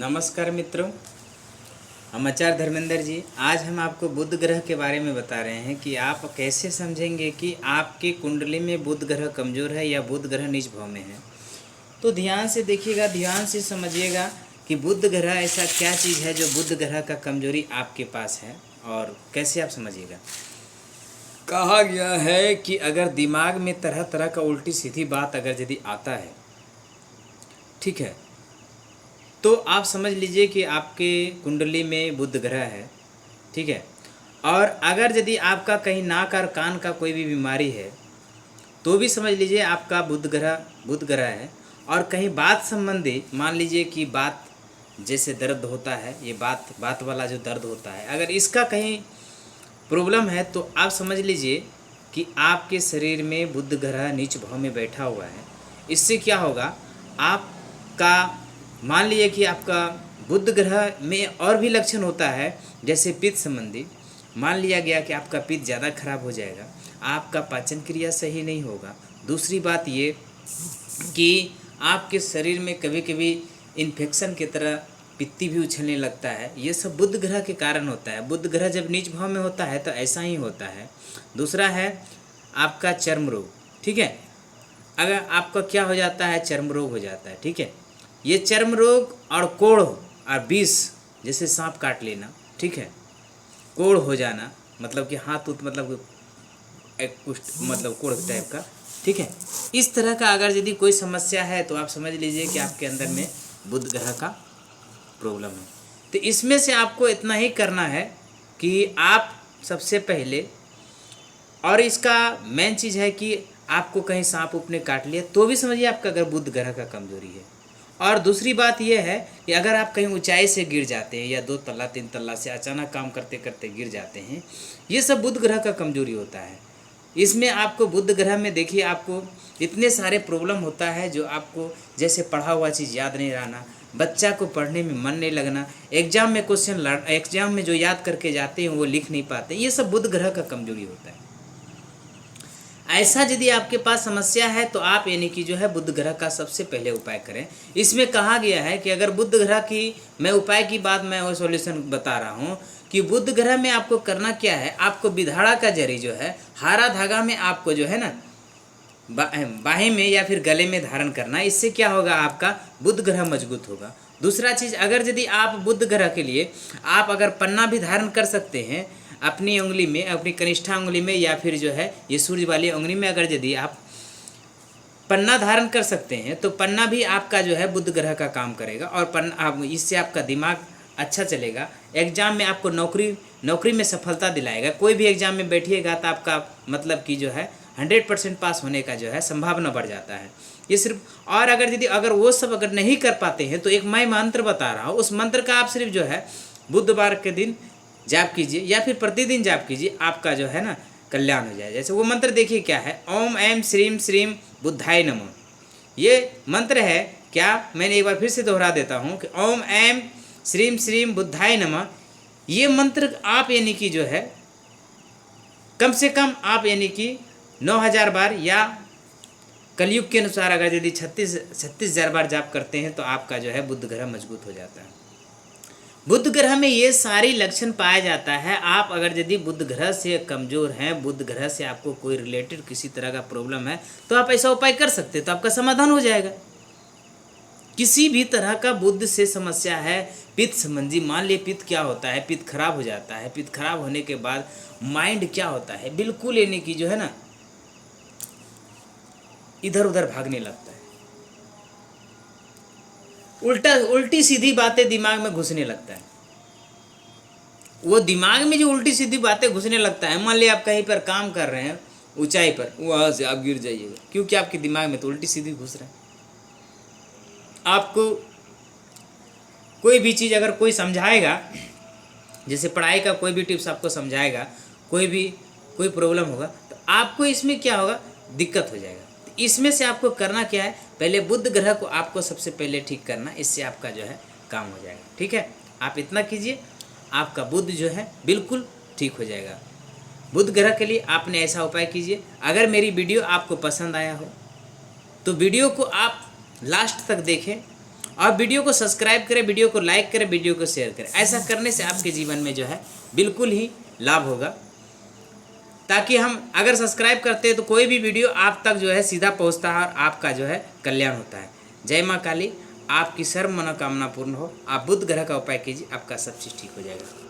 नमस्कार मित्रों, हम आचार्य धर्मेंद्र जी। आज हम आपको बुध ग्रह के बारे में बता रहे हैं कि आप कैसे समझेंगे कि आपकी कुंडली में बुध ग्रह कमज़ोर है या बुध ग्रह नीच भाव में है। तो ध्यान से देखिएगा, ध्यान से समझिएगा कि बुध ग्रह ऐसा क्या चीज़ है जो बुध ग्रह का कमजोरी आपके पास है और कैसे आप समझिएगा। कहा गया है कि अगर दिमाग में तरह तरह का उल्टी सीधी बात अगर यदि आता है, ठीक है, तो आप समझ लीजिए कि आपके कुंडली में बुध ग्रह है, ठीक है। और अगर यदि आपका कहीं नाक और कान का कोई भी बीमारी है तो भी समझ लीजिए आपका बुध ग्रह है। और कहीं बात संबंधी, मान लीजिए कि बात जैसे दर्द होता है, ये बात वाला जो दर्द होता है, अगर इसका कहीं प्रॉब्लम है तो आप समझ लीजिए कि आपके शरीर में बुध ग्रह नीच भाव में बैठा हुआ है। इससे क्या होगा, आपका मान लीजिए कि आपका बुध ग्रह में और भी लक्षण होता है, जैसे पित्त संबंधी। मान लिया गया कि आपका पित्त ज़्यादा खराब हो जाएगा, आपका पाचन क्रिया सही नहीं होगा। दूसरी बात ये कि आपके शरीर में कभी कभी इन्फेक्शन की तरह पित्ती भी उछलने लगता है। ये सब बुध ग्रह के कारण होता है। बुध ग्रह जब नीच भाव में होता है तो ऐसा ही होता है। दूसरा है आपका चर्म रोग, ठीक है। अगर आपका क्या हो जाता है, चर्म रोग हो जाता है, ठीक है। ये चर्म रोग और कोढ़ और विष, जैसे सांप काट लेना, ठीक है, कोढ़ हो जाना, मतलब कि हाथ उत मतलब एक कुछ मतलब कोढ़ टाइप का, ठीक है। इस तरह का अगर यदि कोई समस्या है तो आप समझ लीजिए कि आपके अंदर में बुध ग्रह का प्रॉब्लम है। तो इसमें से आपको इतना ही करना है कि आप सबसे पहले, और इसका मेन चीज़ है कि आपको कहीं सांप उप ने काट लिया तो भी समझिए आपका अगर बुध ग्रह का कमजोरी है। और दूसरी बात यह है कि अगर आप कहीं ऊंचाई से गिर जाते हैं या 2 तल्ला 3 तल्ला से अचानक काम करते करते गिर जाते हैं, ये सब बुध ग्रह का कमजोरी होता है। इसमें आपको बुध ग्रह में देखिए आपको इतने सारे प्रॉब्लम होता है, जो आपको जैसे पढ़ा हुआ चीज़ याद नहीं रहना, बच्चा को पढ़ने में मन नहीं लगना, एग्जाम में जो याद करके जाते हैं वो लिख नहीं पाते, ये सब बुध ग्रह का कमजोरी होता है। ऐसा यदि आपके पास समस्या है तो आप यानी कि जो है बुध ग्रह का सबसे पहले उपाय करें। इसमें कहा गया है कि अगर बुध ग्रह की मैं उपाय की बात मैं वो सॉल्यूशन बता रहा हूँ कि बुध ग्रह में आपको करना क्या है, आपको बिधाड़ा का जरी जो है हारा धागा में आपको जो है ना बाहें में या फिर गले में धारण करना। इससे क्या होगा, आपका बुध ग्रह मजबूत होगा। दूसरा चीज़, अगर यदि आप बुध ग्रह के लिए आप अगर पन्ना भी धारण कर सकते हैं अपनी उंगली में, अपनी कनिष्ठा उंगली में, या फिर जो है ये सूर्य वाली उंगली में, अगर यदि आप पन्ना धारण कर सकते हैं तो पन्ना भी आपका जो है बुध ग्रह का काम करेगा। और पन्ना इससे आपका दिमाग अच्छा चलेगा, एग्जाम में आपको नौकरी में सफलता दिलाएगा। कोई भी एग्जाम में बैठिएगा तो आपका मतलब कि जो है 100% पास होने का जो है संभावना बढ़ जाता है। ये सिर्फ, और अगर वो सब अगर नहीं कर पाते हैं तो एक मैं मंत्र बता रहा हूँ, उस मंत्र का आप सिर्फ जो है बुधवार के दिन जाप कीजिए या फिर प्रतिदिन जाप कीजिए, आपका जो है ना कल्याण हो जाए। जैसे वो मंत्र देखिए क्या है, ओम ऐम श्रीम श्रीम बुद्धाय नमः। ये मंत्र है क्या, मैंने एक बार फिर से दोहरा देता हूँ कि ओम ऐम श्रीम श्रीम बुद्धाय नमः। ये मंत्र आप यानी कि जो है कम से कम आप यानी कि 9000 बार, या कलयुग के अनुसार अगर यदि 36,000 बार जाप करते हैं तो आपका जो है बुध ग्रह मजबूत हो जाता है। बुध ग्रह में ये सारी लक्षण पाया जाता है। आप अगर यदि बुध ग्रह से कमज़ोर हैं, बुध ग्रह से आपको कोई रिलेटेड किसी तरह का प्रॉब्लम है तो आप ऐसा उपाय कर सकते हैं, तो आपका समाधान हो जाएगा। किसी भी तरह का बुध से समस्या है, पित्त संबंधी, मान लीजिए पित्त क्या होता है, पित्त खराब हो जाता है। पित्त खराब होने के बाद माइंड क्या होता है, बिल्कुल यानी कि जो है ना इधर उधर भागने लगता है, उल्टी सीधी बातें दिमाग में घुसने लगता है। वो दिमाग में जो उल्टी सीधी बातें घुसने लगता है, मान लीजिए आप कहीं पर काम कर रहे हैं ऊंचाई पर, वहाँ से आप गिर जाइएगा, क्योंकि आपके दिमाग में तो उल्टी सीधी घुस रहा है। आपको कोई भी चीज़ अगर कोई समझाएगा, जैसे पढ़ाई का कोई भी टिप्स आपको समझाएगा, कोई प्रॉब्लम होगा तो आपको इसमें क्या होगा, दिक्कत हो जाएगा। तो इसमें से आपको करना क्या है, पहले बुध ग्रह को आपको सबसे पहले ठीक करना, इससे आपका जो है काम हो जाएगा। ठीक है, आप इतना कीजिए, आपका बुध जो है बिल्कुल ठीक हो जाएगा। बुध ग्रह के लिए आपने ऐसा उपाय कीजिए। अगर मेरी वीडियो आपको पसंद आया हो तो वीडियो को आप लास्ट तक देखें और वीडियो को सब्सक्राइब करें, वीडियो को लाइक करें, वीडियो को शेयर करें। ऐसा करने से आपके जीवन में जो है बिल्कुल ही लाभ होगा, ताकि हम अगर सब्सक्राइब करते हैं तो कोई भी वीडियो आप तक जो है सीधा पहुंचता है और आपका जो है कल्याण होता है। जय माँ काली, आपकी सर्व मनोकामना पूर्ण हो। आप बुध ग्रह का उपाय कीजिए, आपका सब चीज़ ठीक हो जाएगा।